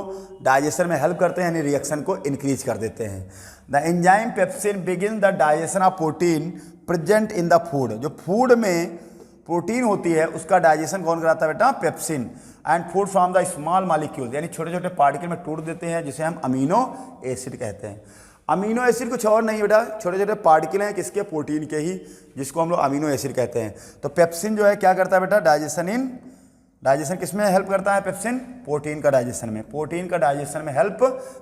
डाइजेशन में हेल्प करते हैं, यानी रिएक्शन को इंक्रीज कर देते हैं। The enzyme pepsin begin the digestion of protein present in the food, जो फूड में प्रोटीन होती है उसका डाइजेशन कौन कराता है बेटा, pepsin. And food from the small molecule, यानी छोटे छोटे पार्टिकल में टूट देते हैं, जिसे हम अमीनो एसिड कहते हैं। अमीनो एसिड कुछ और नहीं बेटा, छोटे छोटे पार्टिकल हैं किसके, प्रोटीन के ही, जिसको हम लोग अमीनो एसिड कहते हैं। तो पेप्सिन जो है क्या करता है बेटा, डाइजेशन किस में हेल्प करता है, पेप्सिन, प्रोटीन का डाइजेशन में, प्रोटीन का डाइजेशन में हेल्प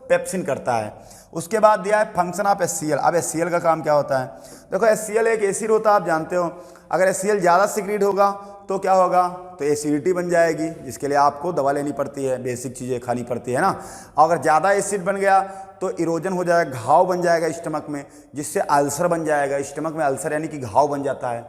पेप्सिन करता है। उसके बाद दिया है फंक्शन ऑफ HCl। अब HCl का काम क्या होता है, देखो HCl एक एसिड होता है, आप जानते हो। अगर HCl ज़्यादा सिक्रीट होगा तो क्या होगा, तो एसिडिटी बन जाएगी, जिसके लिए आपको दवा लेनी पड़ती है, बेसिक चीज़ें खानी पड़ती है ना। और अगर ज़्यादा एसिड बन गया तो इरोजन हो जाएगा, घाव बन जाएगा स्टमक में, जिससे अल्सर बन जाएगा, स्टमक में अल्सर यानी कि घाव बन जाता है।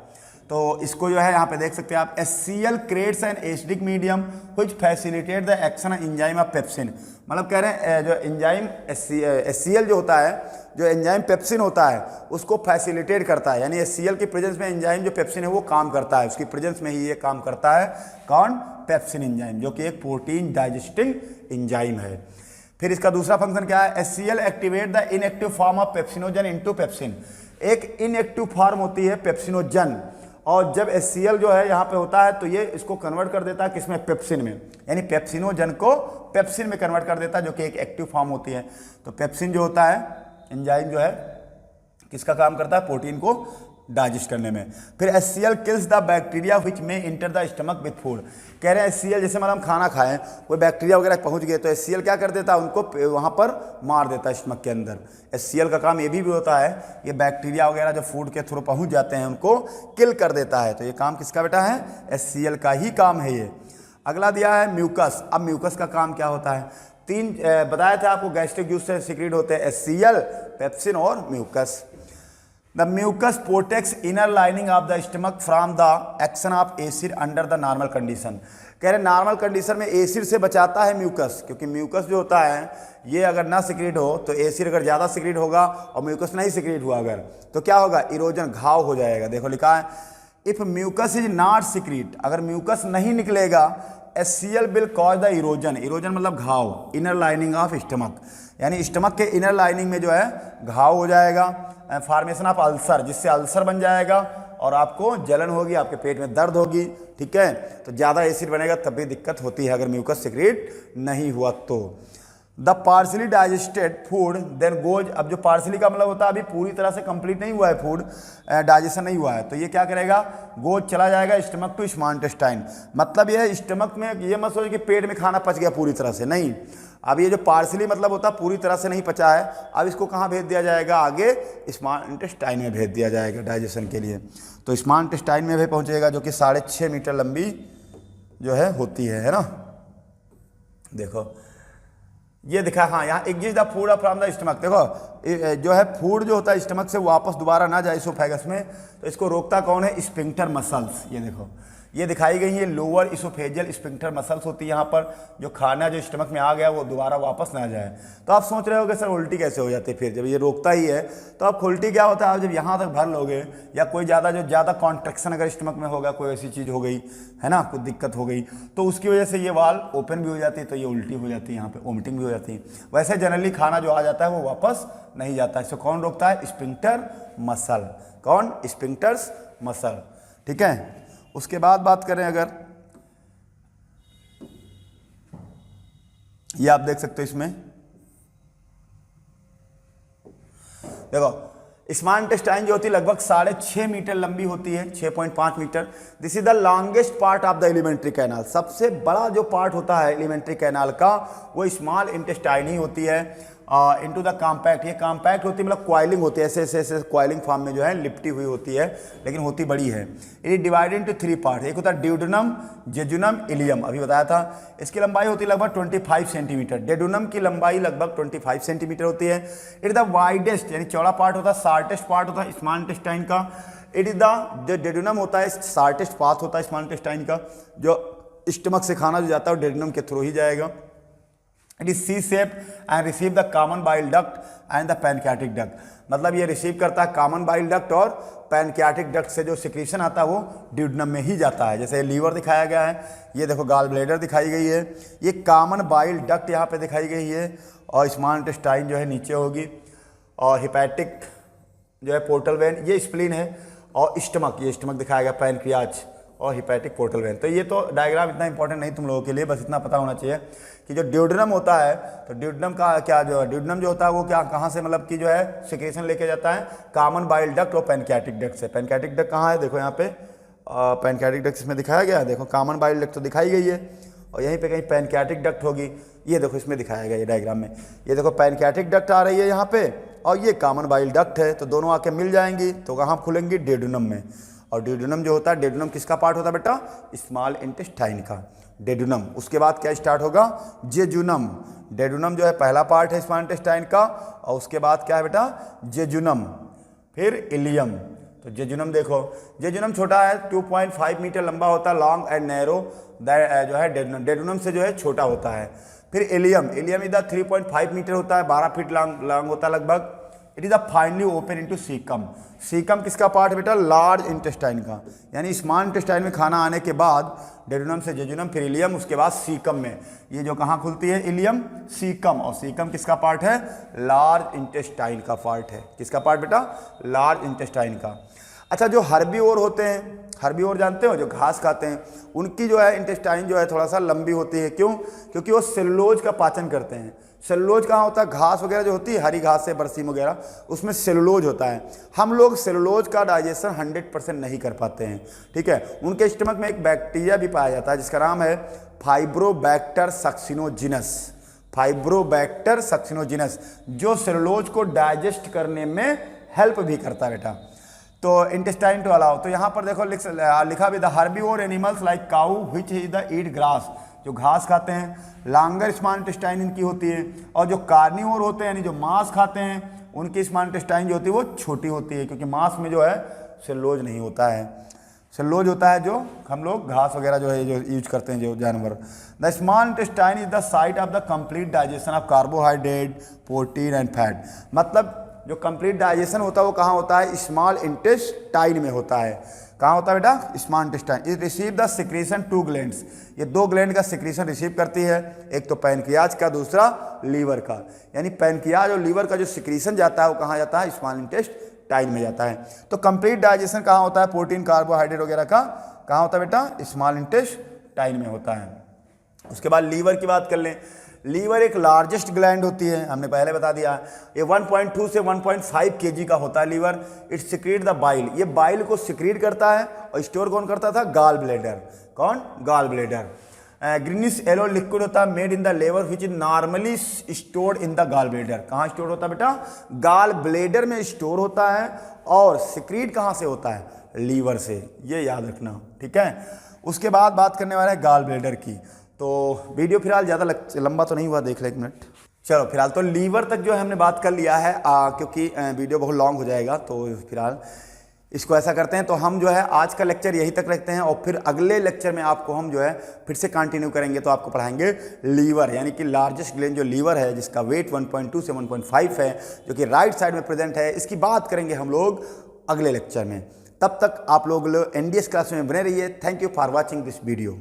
तो इसको जो है यहाँ पे देख सकते हैं आप, HCl creates an acidic medium which facilitate the action enzyme of pepsin. मतलब कह रहे हैं जो एंजाइम HCl जो होता है, जो एंजाइम पेप्सिन होता है उसको फैसिलिटेट करता है, यानी HCl की प्रेजेंस में एंजाइम जो पेप्सिन है वो काम करता है, उसकी प्रेजेंस में ही ये काम करता है। कौन, पेप्सिन एंजाइम, जो कि एक प्रोटीन डाइजेस्टिंग एंजाइम है। फिर इसका दूसरा फंक्शन क्या है, HCl activate the inactive form of pepsinogen into pepsin. एक इनएक्टिव फॉर्म होती है पेप्सिनोजन, और जब HCl जो है यहाँ पे होता है तो ये इसको कन्वर्ट कर देता है किसमें, पेप्सिन में, यानी पेप्सिनोजन को पेप्सिन में कन्वर्ट कर देता है, जो कि एक एक्टिव फॉर्म होती है। तो पेप्सिन जो होता है एंजाइम जो है किसका काम करता है, प्रोटीन को डाइजेस्ट करने में। फिर HCl kills the bacteria which में enter the stomach with food. कह रहे हैं HCl जैसे मतलब हम खाना खाएं, कोई बैक्टीरिया वगैरह पहुंच गए तो HCl क्या कर देता है, उनको वहां पर मार देता है स्टमक के अंदर। HCl का काम ये भी होता है, ये बैक्टीरिया वगैरह जो फूड के थ्रू पहुंच जाते हैं उनको किल कर देता है। तो ये काम किसका बेटा है, HCl का ही काम है ये। अगला दिया है म्यूकस। अब म्यूकस का काम क्या होता है, तीन बताया था आपको, गैस्ट्रिक जूस से सीक्रेट होते हैं HCl, पेप्सिन और mucus. The mucus protects inner lining of the stomach from the action of acid under the normal condition. कह रहे नॉर्मल कंडीशन में एसिड से बचाता है म्यूकस, क्योंकि म्यूकस जो होता है ये अगर ना सिक्रेट हो तो एसिड अगर ज़्यादा सिक्रेट होगा और म्यूकस नहीं सिक्रेट हुआ अगर, तो क्या होगा, इरोजन, घाव हो जाएगा। देखो लिखा है if mucus is not secrete, अगर म्यूकस नहीं निकलेगा HCl will cause the erosion, erosion मतलब घाव, इनर लाइनिंग ऑफ स्टमक, यानी स्टमक के इनर लाइनिंग में जो है घाव हो जाएगा, फॉर्मेशन ऑफ अल्सर, जिससे अल्सर बन जाएगा और आपको जलन होगी, आपके पेट में दर्द होगी। ठीक है, तो ज़्यादा एसिड बनेगा तब भी दिक्कत होती है अगर म्यूकस सिक्रेट नहीं हुआ तो। The partially digested food then goes, अब जो पार्सली का मतलब होता है अभी पूरी तरह से कंप्लीट नहीं हुआ है फूड, डाइजेशन नहीं हुआ है, तो ये क्या करेगा, गोज चला जाएगा स्टमक टू स्मॉल इंटेस्टाइन। मतलब ये स्टमक में, ये मत सोचो कि पेट में खाना पच गया पूरी तरह से, नहीं। अब ये जो पार्सली मतलब होता है पूरी तरह से नहीं पचा है, अब इसको कहाँ भेज दिया जाएगा, आगे स्मॉल इंटेस्टाइन में भेज दिया जाएगा डाइजेशन के लिए। तो स्मॉल इंटेस्टाइन में भी पहुँचेगा, जो कि 6.5 मीटर लंबी जो है होती है ना। देखो ये दिखा, हाँ यहाँ exist the food from the stomach. देखो जो है फूड जो होता है स्टमक से वापस दोबारा ना जाए इसोफेगस में, तो इसको रोकता कौन है, स्फिंक्टर मसल्स। ये देखो ये दिखाई गई है, लोअर इसोफेजियल स्फिंक्टर मसल्स होती है यहाँ पर, जो खाना जो स्टमक में आ गया वो दोबारा वापस ना जाए। तो आप सोच रहे हो कि सर उल्टी कैसे हो जाती है, फिर जब ये रोकता ही है तो आप उल्टी क्या होता है, आप जब यहाँ तक भर लोगे या कोई ज़्यादा कॉन्ट्रैक्शन अगर स्टमक में होगा, कोई ऐसी चीज़ हो गई है ना, कुछ दिक्कत हो गई, तो उसकी वजह से ये वाल ओपन भी हो जाती है, तो ये उल्टी हो जाती है, यहाँ पर वोमिटिंग भी हो जाती है। वैसे जनरली खाना जो आ जाता है वो वापस नहीं जाता है। इसको कौन रोकता है, स्फिंक्टर मसल। कौन, स्फिंक्टर्स मसल। ठीक है, उसके बाद बात करें अगर, ये आप देख सकते हो इसमें, देखो स्मॉल इंटेस्टाइन जो होती है लगभग 6.5 मीटर लंबी होती है, 6.5 मीटर। This is the longest part of the alimentary canal. सबसे बड़ा जो पार्ट होता है एलिमेंट्री कैनाल का वो स्मॉल इंटेस्टाइन ही होती है। इनटू द कॉम्पैक्ट, ये कॉम्पैक्ट होती है मतलब क्वाइलिंग होती है, ऐसे ऐसे ऐसे क्वाइलिंग फॉर्म में जो है लिपटी हुई होती है, लेकिन होती बड़ी है। It is divided into 3 part, एक होता है ड्यूडेनम, जेजुनम, इलियम, अभी बताया था। इसकी लंबाई होती है लगभग 25 सेंटीमीटर, ड्यूडेनम की लंबाई लगभग 25 सेंटीमीटर होती है। इट इज द वाइडेस्ट यानी चौड़ा पार्ट होता है, शार्टेस्ट पार्ट होता है स्मॉल इंटेस्टाइन का। इट इज द जो ड्यूडेनम होता है शार्टेस्ट पाथ होता है स्मॉल इंटेस्टाइन का, जो स्टमक से खाना जो जाता है वो ड्यूडेनम के थ्रू ही जाएगा। It is C shaped and receive the common bile duct and the pancreatic duct, मतलब ये रिसीव करता है कॉमन बाइल डक्ट और पैनक्रियाटिक डक्ट से जो सिक्रीशन आता है वो ड्यूडेनम में ही जाता है। जैसे लीवर दिखाया गया है, ये देखो गाल ब्लेडर दिखाई गई है, ये कॉमन बाइल डक्ट यहाँ पे दिखाई गई है, और स्मॉल इंटेस्टाइन जो है नीचे होगी, और हिपैटिक जो है पोर्टल वेन, ये स्प्लीन है, और स्टमक, ये स्टमक दिखाया गया, पैनक्रियाज और हिपैटिक पोर्टल वेन। तो ये तो डायग्राम इतना इंपॉर्टेंट नहीं तुम लोगों के लिए, बस इतना पता होना चाहिए कि जो ड्यूडेनम होता है, तो ड्यूडेनम का क्या जो है, ड्यूडेनम जो होता है वो क्या कहाँ से मतलब कि जो है सिक्रेशन लेके जाता है कॉमन बाइल डक्ट और पैनक्रियाटिक डक्ट से। पैनक्रियाटिक डक्ट कहाँ है, देखो यहाँ पे पैनक्रियाटिक डक्ट इसमें दिखाया गया है, देखो कॉमन बाइल डक्ट तो दिखाई गई है, और यहीं पे कहीं पैनक्रियाटिक डक्ट होगी, ये देखो इसमें दिखाया गया ये डायग्राम में, ये देखो पैनक्रियाटिक डक्ट आ रही है यहाँ पे, और ये कॉमन बाइल डक्ट है, तो दोनों आके मिल जाएंगी, तो कहाँ खुलेंगी, ड्यूडेनम में। और ड्यूडेनम जो होता है, ड्यूडेनम किसका पार्ट होता है बेटा, स्मॉल इंटेस्टाइन का, ड्यूडेनम। उसके बाद क्या स्टार्ट होगा, जेजुनम। ड्यूडेनम जो है पहला पार्ट है स्मॉल इंटेस्टाइन का, और उसके बाद क्या है बेटा, जेजुनम, फिर इलियम। तो जेजुनम देखो, जेजुनम छोटा है, 2.5 मीटर लंबा होता है, लॉन्ग एंड नैरो जो है ड्यूडेनम से जो है छोटा होता है। फिर इलियम, इलियम इधर 3.5 मीटर होता है, 12 फीट लॉन्ग होता है लगभग। It is a finally open into caecum. Caecum किसका पार्ट है बेटा, लार्ज इंटेस्टाइन का, यानी स्मॉल इंटेस्टाइन में खाना आने के बाद ड्यूडेनम से जेजुनम, फिर इलियम, उसके बाद सीकम में, ये जो कहाँ खुलती है, इलियम, सीकम। और सीकम किसका पार्ट है, लार्ज इंटेस्टाइन का पार्ट है। किसका पार्ट बेटा, लार्ज इंटेस्टाइन का। अच्छा, जो हर्बीवोर होते हैं, हर्बीवोर जानते हो, जो घास खाते हैं, उनकी जो है इंटेस्टाइन जो है थोड़ा सा लंबी होती है। क्यों, क्योंकि वो सेलुलोज का पाचन करते हैं। सेलुलोज कहाँ होता है, घास वगैरह जो होती है, हरी घास से, बरसीम वगैरह, उसमें सेलुलोज होता है। हम लोग सेलुलोज का डाइजेशन 100% नहीं कर पाते हैं, ठीक है। उनके स्टमक में एक बैक्टीरिया भी पाया जाता है जिसका नाम है फाइब्रोबैक्टर सक्सिनोजिनस, फाइब्रोबैक्टर सक्सिनोजिनस, जो सेलुलोज को डाइजेस्ट करने में हेल्प भी करता है बेटा। तो इंटेस्टाइन टू अलाउ, तो यहाँ पर देखो लिखा भी, the herbivore animals like cow which is the eat grass, जो घास खाते हैं, लॉन्गर स्मॉल इंटेस्टाइन इनकी होती है। और जो कार्निवोर होते हैं यानी जो मांस खाते हैं, उनकी स्मॉल इंटेस्टाइन जो होती है वो छोटी होती है, क्योंकि मांस में जो है सेलुलोज नहीं होता है। सेलुलोज होता है जो हम लोग घास वगैरह जो है जो यूज करते हैं जो जानवर। The small intestine is the site of the complete digestion of carbohydrate, protein and fat. मतलब जो कंप्लीट डाइजेशन होता है वो कहाँ होता है, स्मॉल इंटेस्टाइन में होता है। कहाँ होता है बेटा, small intestine. It receive the secretion 2 glands, ये 2 ग्लैंड का सिक्रीशन रिसीव करती है, एक तो पैनक्रियाज का, दूसरा लीवर का। यानी पैनक्रियाज और लीवर का जो सिक्रीशन जाता है वो कहाँ जाता है, स्मॉल इंटेस्टाइन में जाता है। तो कंप्लीट डाइजेशन कहाँ होता है, प्रोटीन कार्बोहाइड्रेट वगैरह का कहाँ होता है बेटा, स्मॉल इंटेस्टाइन में होता है। उसके बाद लीवर की बात कर लें। लीवर एक लार्जेस्ट ग्लैंड होती है, हमने पहले बता दिया, ये 1.2 से 1.5 kg का होता है liver. It secrete the bile, ये बाइल को सिक्रीट करता है, और स्टोर कौन करता था, गाल ब्लेडर। कौन, gall bladder. Greenish yellow liquid होता है made in the liver which is normally stored in the gallbladder. कहाँ स्टोर होता है बेटा, गाल ब्लेडर में स्टोर होता है, और सिक्रीट कहाँ से होता है, लीवर से, ये याद रखना, ठीक है। उसके बाद बात करने वाले हैं गाल ब्लेडर की। तो वीडियो फिलहाल ज़्यादा लंबा तो नहीं हुआ, देख ले एक मिनट। चलो फिलहाल तो लीवर तक जो है हमने बात कर लिया है, क्योंकि वीडियो बहुत लॉन्ग हो जाएगा, तो फिलहाल इसको ऐसा करते हैं। तो हम जो है आज का लेक्चर यहीं तक रखते हैं, और फिर अगले लेक्चर में आपको हम जो है फिर से कंटिन्यू करेंगे। तो आपको पढ़ाएंगे लीवर, यानी कि लार्जेस्ट ग्लैंड जो लीवर है, जिसका वेट 1.2 से 1.5 है, जो कि राइट साइड में प्रेजेंट है, इसकी बात करेंगे हम लोग अगले लेक्चर में। तब तक आप लोग NDS क्लास में बने रहिए। Thank you for watching this video.